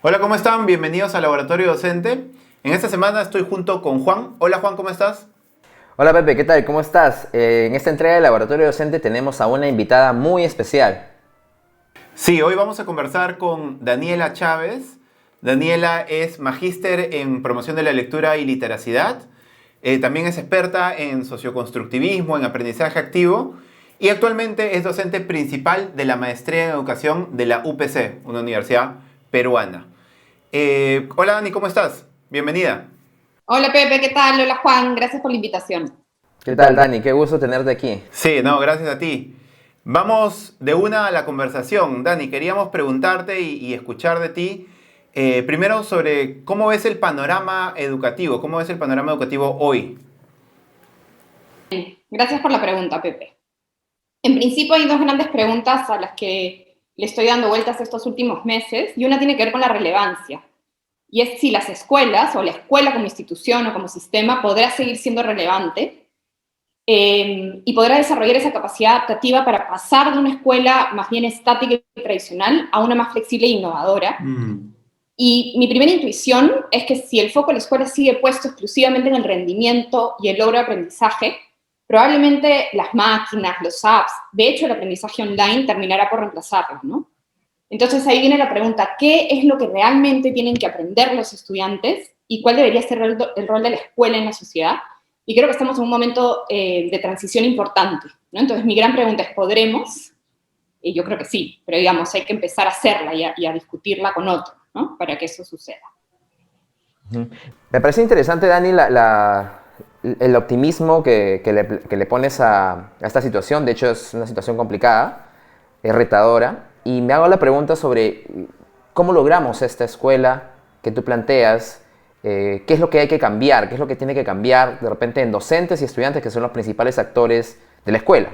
Hola, ¿cómo están? Bienvenidos al Laboratorio Docente. En esta semana estoy junto con Juan. Hola Juan, ¿cómo estás? Hola Pepe, ¿qué tal? ¿Cómo estás? En esta entrega del Laboratorio Docente tenemos a una invitada muy especial. Sí, hoy vamos a conversar con Daniela Chávez. Daniela es magíster en promoción de la lectura y literacidad. También es experta en socioconstructivismo, en aprendizaje activo y actualmente es docente principal de la maestría en educación de la UPC, una universidad peruana. Hola Dani, ¿cómo estás? Bienvenida. Hola Pepe, ¿qué tal? Hola Juan, gracias por la invitación. ¿Qué tal, Dani? Qué gusto tenerte aquí. Sí, no, gracias a ti. Vamos de una a la conversación. Dani, queríamos preguntarte y escuchar de ti, primero sobre cómo ves el panorama educativo, cómo ves el panorama educativo hoy. Gracias por la pregunta, Pepe. En principio hay dos grandes preguntas a las que le estoy dando vueltas estos últimos meses y una tiene que ver con la relevancia. Y es si las escuelas o la escuela como institución o como sistema podrá seguir siendo relevante y podrá desarrollar esa capacidad adaptativa para pasar de una escuela más bien estática y tradicional a una más flexible e innovadora. Mm. Y mi primera intuición es que si el foco de la escuela sigue puesto exclusivamente en el rendimiento y el logro de aprendizaje, probablemente las máquinas, los apps, de hecho el aprendizaje online terminará por reemplazarlos, ¿no? Entonces ahí viene la pregunta, ¿qué es lo que realmente tienen que aprender los estudiantes y cuál debería ser el rol de la escuela en la sociedad? Y creo que estamos en un momento de transición importante, ¿no? Entonces mi gran pregunta es, ¿podremos? Y yo creo que sí, pero digamos, hay que empezar a hacerla y a discutirla con otros, ¿no? Para que eso suceda. Me parece interesante, Dani, el optimismo que le pones a esta situación. De hecho, es una situación complicada, es retadora. Y me hago la pregunta sobre cómo logramos esta escuela que tú planteas, qué es lo que hay que cambiar, qué es lo que tiene que cambiar de repente en docentes y estudiantes, que son los principales actores de la escuela.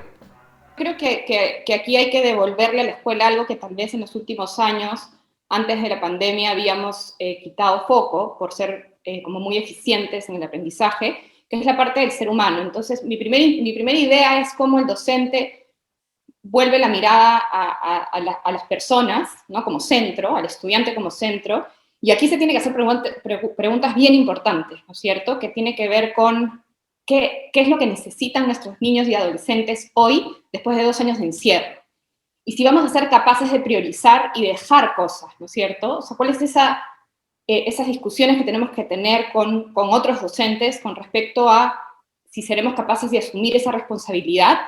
Creo que aquí hay que devolverle a la escuela algo que tal vez en los últimos años, antes de la pandemia, habíamos quitado foco por ser como muy eficientes en el aprendizaje, que es la parte del ser humano. Entonces, mi primera idea es cómo el docente vuelve la mirada a las personas, ¿no? Como centro, al estudiante como centro, y aquí se tiene que hacer preguntas bien importantes, ¿no es cierto? Que tiene que ver con qué es lo que necesitan nuestros niños y adolescentes hoy, después de 2 años de encierro. Y si vamos a ser capaces de priorizar y dejar cosas, ¿no es cierto? O sea, ¿cuál es esas discusiones que tenemos que tener con otros docentes con respecto a si seremos capaces de asumir esa responsabilidad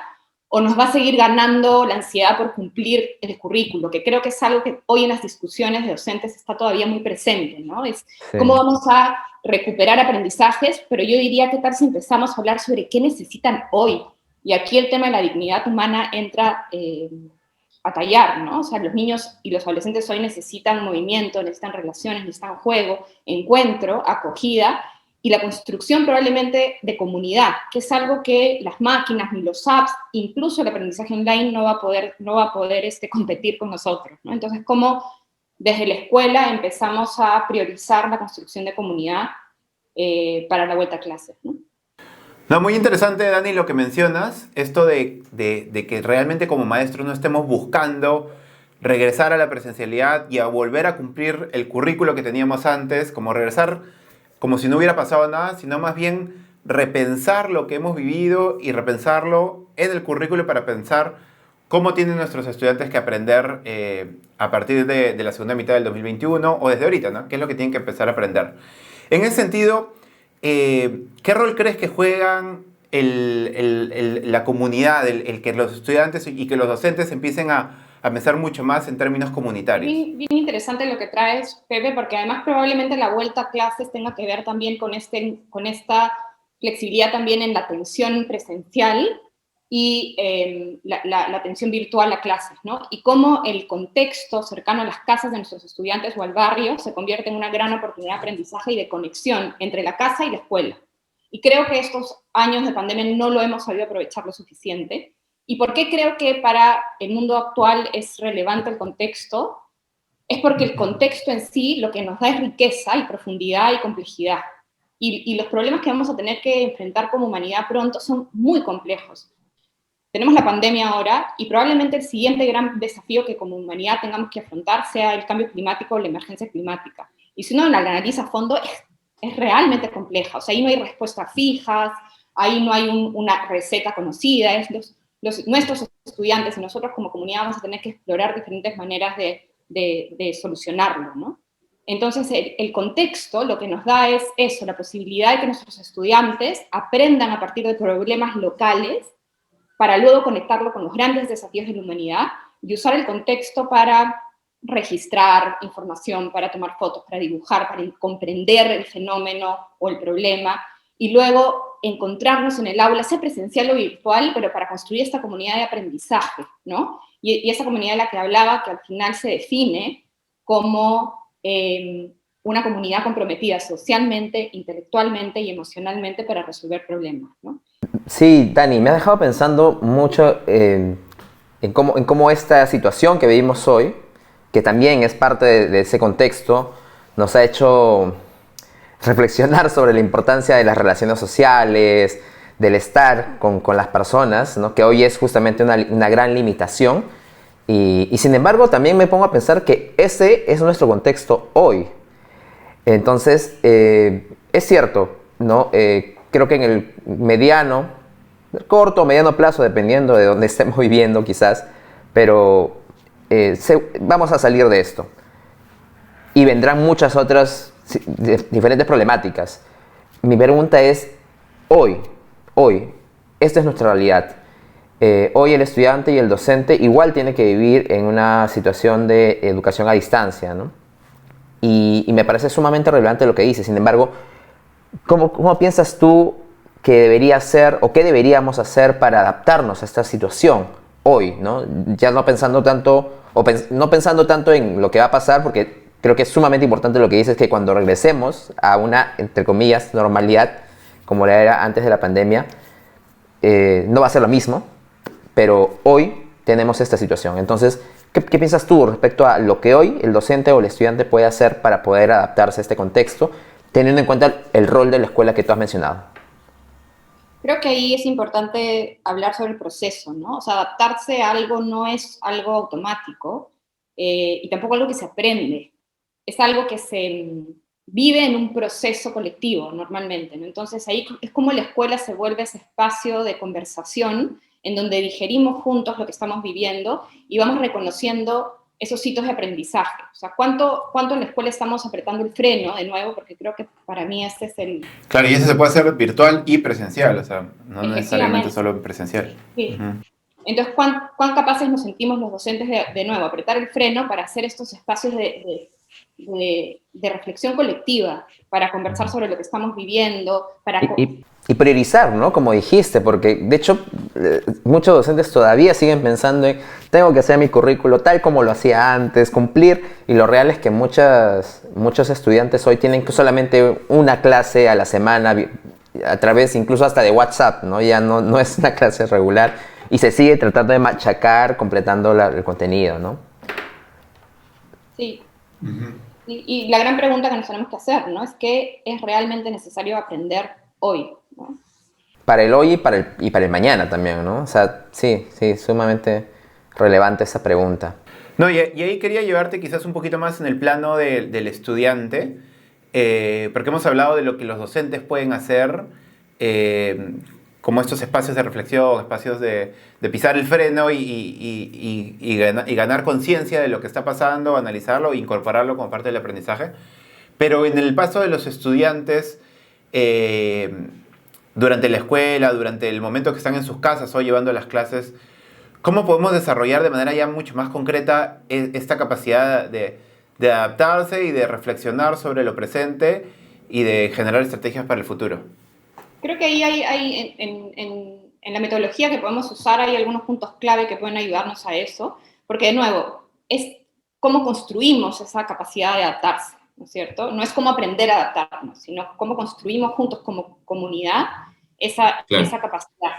o nos va a seguir ganando la ansiedad por cumplir el currículo, que creo que es algo que hoy en las discusiones de docentes está todavía muy presente, ¿no? Es cómo Sí. vamos a recuperar aprendizajes, pero yo diría, ¿qué tal si empezamos a hablar sobre qué necesitan hoy? Y aquí el tema de la dignidad humana entra a tallar, ¿no? O sea, los niños y los adolescentes hoy necesitan movimiento, necesitan relaciones, necesitan juego, encuentro, acogida, y la construcción probablemente de comunidad, que es algo que las máquinas ni los apps, incluso el aprendizaje online no va a poder competir con nosotros, ¿no? Entonces, ¿cómo desde la escuela empezamos a priorizar la construcción de comunidad para la vuelta a clases, ¿no? No, muy interesante, Dani, lo que mencionas, esto de que realmente como maestros no estemos buscando regresar a la presencialidad y a volver a cumplir el currículo que teníamos antes, como regresar como si no hubiera pasado nada, sino más bien repensar lo que hemos vivido y repensarlo en el currículo para pensar cómo tienen nuestros estudiantes que aprender a partir de la segunda mitad del 2021 o desde ahorita, ¿no? ¿Qué es lo que tienen que empezar a aprender? En ese sentido, ¿qué rol crees que juegan la comunidad, el que los estudiantes y que los docentes empiecen a pensar mucho más en términos comunitarios? Bien, bien interesante lo que traes, Pepe, porque además probablemente la vuelta a clases tenga que ver también con esta flexibilidad también en la atención presencial y la atención virtual a clases, ¿no? Y cómo el contexto cercano a las casas de nuestros estudiantes o al barrio se convierte en una gran oportunidad de aprendizaje y de conexión entre la casa y la escuela. Y creo que estos años de pandemia no lo hemos sabido aprovechar lo suficiente. ¿Y por qué creo que para el mundo actual es relevante el contexto? Es porque el contexto en sí lo que nos da es riqueza y profundidad y complejidad. Y los problemas que vamos a tener que enfrentar como humanidad pronto son muy complejos. tenemos la pandemia ahora y probablemente el siguiente gran desafío que como humanidad tengamos que afrontar sea el cambio climático o la emergencia climática. Y si uno la analiza a fondo, es realmente compleja. O sea, ahí no hay respuestas fijas, ahí no hay una receta conocida, nuestros estudiantes y nosotros como comunidad vamos a tener que explorar diferentes maneras de solucionarlo, ¿no? Entonces, el contexto lo que nos da es eso, la posibilidad de que nuestros estudiantes aprendan a partir de problemas locales para luego conectarlo con los grandes desafíos de la humanidad y usar el contexto para registrar información, para tomar fotos, para dibujar, para comprender el fenómeno o el problema, y luego encontrarnos en el aula, sea presencial o virtual, pero para construir esta comunidad de aprendizaje, ¿no? Y esa comunidad de la que hablaba, que al final se define como una comunidad comprometida socialmente, intelectualmente y emocionalmente para resolver problemas, ¿no? Sí, Dani, me ha dejado pensando mucho en cómo esta situación que vivimos hoy, que también es parte de ese contexto, nos ha hecho reflexionar sobre la importancia de las relaciones sociales, del estar con las personas, ¿no? Que hoy es justamente una gran limitación. Y sin embargo, también me pongo a pensar que ese es nuestro contexto hoy. Entonces, es cierto, ¿no? Creo que en el mediano, corto o mediano plazo, dependiendo de dónde estemos viviendo quizás, pero vamos a salir de esto. Y vendrán muchas otras diferentes problemáticas. Mi pregunta es, hoy, esta es nuestra realidad. Hoy el estudiante y el docente igual tiene que vivir en una situación de educación a distancia, ¿no? Y me parece sumamente relevante lo que dice. Sin embargo, ¿cómo piensas tú que debería ser o qué deberíamos hacer para adaptarnos a esta situación hoy, ¿no? Ya no pensando tanto, no pensando tanto en lo que va a pasar, porque creo que es sumamente importante lo que dices, que cuando regresemos a una, entre comillas, normalidad, como la era antes de la pandemia, no va a ser lo mismo, pero hoy tenemos esta situación. Entonces, ¿qué piensas tú respecto a lo que hoy el docente o el estudiante puede hacer para poder adaptarse a este contexto, teniendo en cuenta el rol de la escuela que tú has mencionado? Creo que ahí es importante hablar sobre el proceso, ¿no? O sea, adaptarse a algo no es algo automático y tampoco algo que se aprende. Es algo que se vive en un proceso colectivo normalmente, ¿no? Entonces ahí es como la escuela se vuelve ese espacio de conversación en donde digerimos juntos lo que estamos viviendo y vamos reconociendo esos hitos de aprendizaje. O sea, ¿cuánto en la escuela estamos apretando el freno de nuevo? Porque creo que para mí este es el... Claro, y eso se puede hacer virtual y presencial, o sea, no necesariamente Efectivamente, solo presencial. sí. Ujú. Entonces, ¿cuán capaces nos sentimos los docentes de nuevo, apretar el freno para hacer estos espacios de reflexión colectiva, para conversar sobre lo que estamos viviendo, para... Y priorizar, ¿no? Como dijiste, porque de hecho muchos docentes todavía siguen pensando en tengo que hacer mi currículo tal como lo hacía antes, cumplir, y lo real es que muchos estudiantes hoy tienen solamente una clase a la semana a través incluso hasta de WhatsApp, ¿no? Ya no es una clase regular y se sigue tratando de machacar completando el contenido, ¿no? Sí. Y la gran pregunta que nos tenemos que hacer, ¿no? Es qué es realmente necesario aprender hoy, ¿no? Para el hoy y para el mañana también, ¿no? O sea, sí, sumamente relevante esa pregunta. No, y ahí quería llevarte quizás un poquito más en el plano del estudiante, porque hemos hablado de lo que los docentes pueden hacer, como estos espacios de reflexión, espacios de pisar el freno y ganar conciencia de lo que está pasando, analizarlo e incorporarlo como parte del aprendizaje. Pero en el paso de los estudiantes, durante la escuela, durante el momento que están en sus casas o llevando las clases, ¿cómo podemos desarrollar de manera ya mucho más concreta esta capacidad de adaptarse y de reflexionar sobre lo presente y de generar estrategias para el futuro? Creo que ahí hay en la metodología que podemos usar hay algunos puntos clave que pueden ayudarnos a eso, porque de nuevo, es cómo construimos esa capacidad de adaptarse, ¿no es cierto? No es cómo aprender a adaptarnos, sino cómo construimos juntos como comunidad esa capacidad.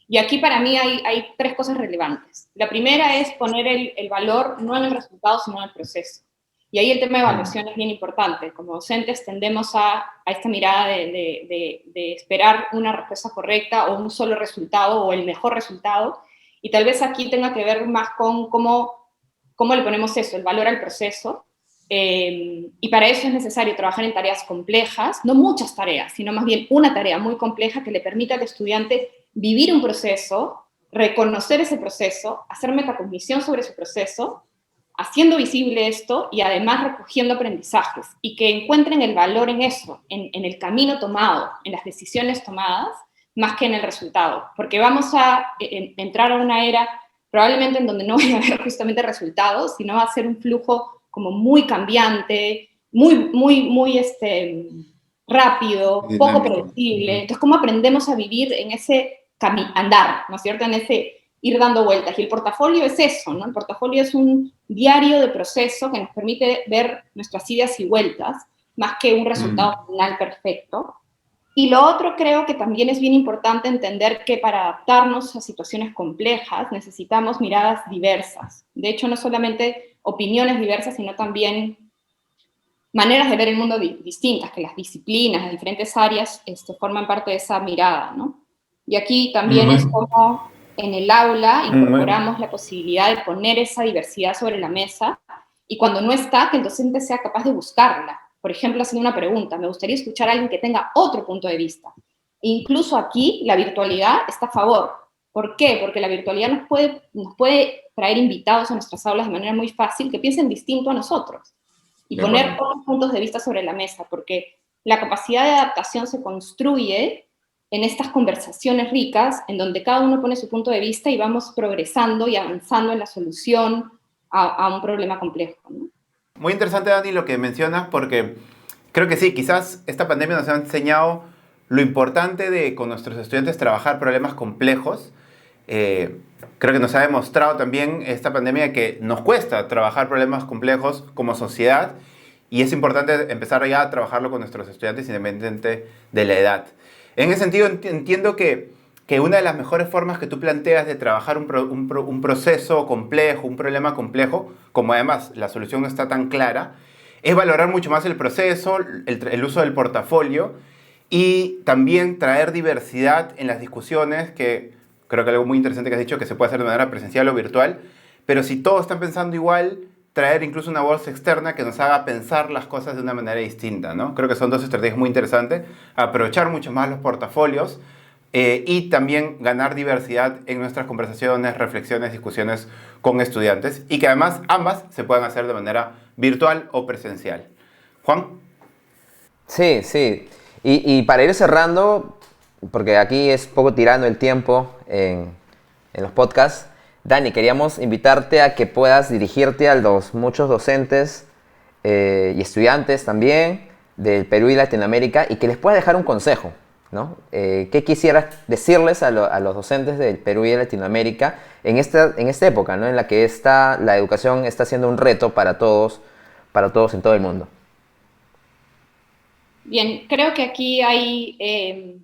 Y aquí para mí hay tres cosas relevantes. La primera es poner el valor no en el resultado, sino en el proceso. Y ahí el tema de evaluación es bien importante. Como docentes tendemos a esta mirada de esperar una respuesta correcta o un solo resultado o el mejor resultado. Y tal vez aquí tenga que ver más con cómo le ponemos eso, el valor al proceso. Y para eso es necesario trabajar en tareas complejas, no muchas tareas, sino más bien una tarea muy compleja que le permita al estudiante vivir un proceso, reconocer ese proceso, hacer metacognición sobre su proceso, haciendo visible esto y además recogiendo aprendizajes y que encuentren el valor en eso, en el camino tomado, en las decisiones tomadas, más que en el resultado. Porque vamos a entrar a una era probablemente en donde no va a haber justamente resultados, sino va a ser un flujo como muy cambiante, muy rápido, poco Dinámico. predecible. Entonces, ¿cómo aprendemos a vivir en ese andar, ¿no es cierto? En ese ir dando vueltas. Y el portafolio es eso, ¿no? El portafolio es un diario de proceso que nos permite ver nuestras idas y vueltas, más que un resultado final perfecto. Y lo otro creo que también es bien importante entender que para adaptarnos a situaciones complejas necesitamos miradas diversas. De hecho, no solamente opiniones diversas, sino también maneras de ver el mundo distintas, que las disciplinas, las diferentes áreas forman parte de esa mirada, ¿no? Y aquí también es como en el aula incorporamos la posibilidad de poner esa diversidad sobre la mesa y cuando no está, que el docente sea capaz de buscarla. Por ejemplo, haciendo una pregunta, me gustaría escuchar a alguien que tenga otro punto de vista. E incluso aquí la virtualidad está a favor. ¿Por qué? Porque la virtualidad nos puede traer invitados a nuestras aulas de manera muy fácil que piensen distinto a nosotros y De poner acuerdo. otros puntos de vista sobre la mesa, porque la capacidad de adaptación se construye en estas conversaciones ricas, en donde cada uno pone su punto de vista y vamos progresando y avanzando en la solución a un problema complejo, ¿no? Muy interesante, Dani, lo que mencionas, porque creo que sí, quizás esta pandemia nos ha enseñado lo importante de con nuestros estudiantes trabajar problemas complejos. Eh, Creo que nos ha demostrado también esta pandemia que nos cuesta trabajar problemas complejos como sociedad y es importante empezar ya a trabajarlo con nuestros estudiantes independientemente de la edad. En ese sentido, entiendo que una de las mejores formas que tú planteas de trabajar un proceso complejo, un problema complejo, como además la solución no está tan clara, es valorar mucho más el proceso, el uso del portafolio y también traer diversidad en las discusiones, que creo que algo muy interesante que has dicho, que se puede hacer de manera presencial o virtual, pero si todos están pensando igual, traer incluso una voz externa que nos haga pensar las cosas de una manera distinta, ¿no? Creo que son dos estrategias muy interesantes, aprovechar mucho más los portafolios y también ganar diversidad en nuestras conversaciones, reflexiones, discusiones con estudiantes y que además ambas se puedan hacer de manera virtual o presencial. Juan. Sí, sí. Y para ir cerrando, porque aquí es poco tirando el tiempo en los podcasts, Dani, queríamos invitarte a que puedas dirigirte a los muchos docentes y estudiantes también del Perú y Latinoamérica y que les puedas dejar un consejo, ¿no? ¿Qué quisieras decirles a los docentes del Perú y de Latinoamérica en esta época, ¿no? En la que la educación está siendo un reto para todos en todo el mundo? Bien, creo que aquí hay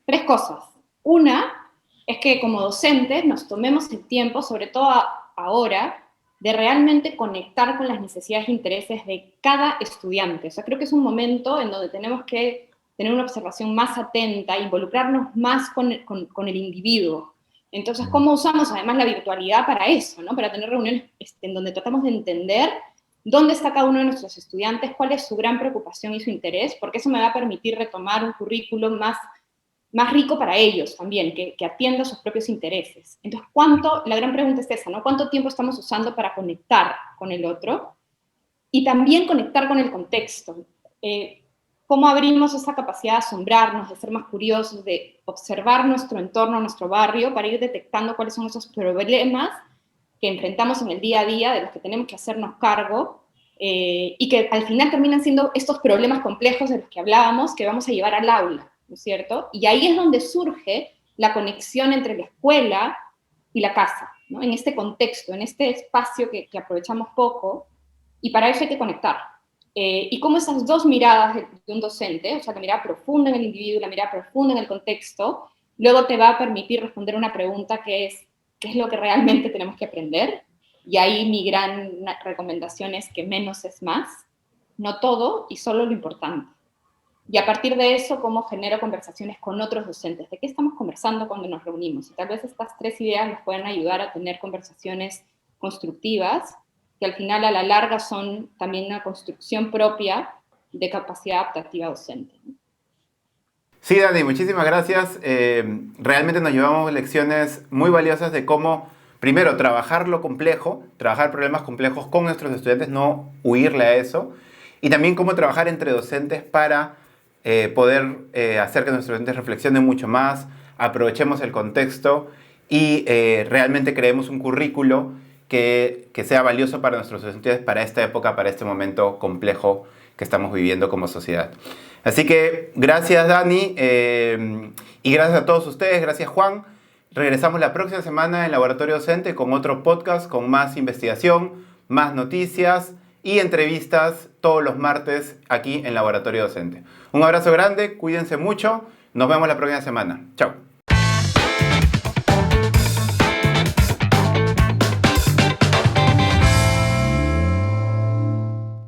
tres cosas. Una es que como docentes nos tomemos el tiempo, sobre todo ahora, de realmente conectar con las necesidades e intereses de cada estudiante. O sea, creo que es un momento en donde tenemos que tener una observación más atenta, involucrarnos más con el individuo. Entonces, ¿cómo usamos además la virtualidad para eso, ¿no? Para tener reuniones en donde tratamos de entender dónde está cada uno de nuestros estudiantes, cuál es su gran preocupación y su interés, porque eso me va a permitir retomar un currículum más rico para ellos también, que atienda sus propios intereses. Entonces, la gran pregunta es esa, ¿no? ¿Cuánto tiempo estamos usando para conectar con el otro? Y también conectar con el contexto. ¿Cómo abrimos esa capacidad de asombrarnos, de ser más curiosos, de observar nuestro entorno, nuestro barrio, para ir detectando cuáles son esos problemas que enfrentamos en el día a día, de los que tenemos que hacernos cargo, y que al final terminan siendo estos problemas complejos de los que hablábamos, que vamos a llevar al aula, ¿no es cierto? Y ahí es donde surge la conexión entre la escuela y la casa, ¿no? En este contexto, en este espacio que aprovechamos poco, y para eso hay que conectar. Y cómo esas dos miradas de un docente, o sea, la mirada profunda en el individuo y la mirada profunda en el contexto, luego te va a permitir responder una pregunta que es, ¿qué es lo que realmente tenemos que aprender? Y ahí mi gran recomendación es que menos es más, no todo y solo lo importante. Y a partir de eso, cómo genero conversaciones con otros docentes. ¿De qué estamos conversando cuando nos reunimos? Y tal vez estas 3 ideas nos pueden ayudar a tener conversaciones constructivas, que al final a la larga son también una construcción propia de capacidad adaptativa docente. Sí, Dani, muchísimas gracias. Realmente nos llevamos lecciones muy valiosas de cómo, primero, trabajar lo complejo, trabajar problemas complejos con nuestros estudiantes, no huirle a eso, y también cómo trabajar entre docentes para poder hacer que nuestros estudiantes reflexionen mucho más, aprovechemos el contexto y realmente creemos un currículo que sea valioso para nuestros estudiantes para esta época, para este momento complejo que estamos viviendo como sociedad. Así que gracias, Dani, y gracias a todos ustedes, gracias, Juan. Regresamos la próxima semana en Laboratorio Docente con otro podcast, con más investigación, más noticias y entrevistas todos los martes aquí en Laboratorio Docente. Un abrazo grande, cuídense mucho, nos vemos la próxima semana. Chao.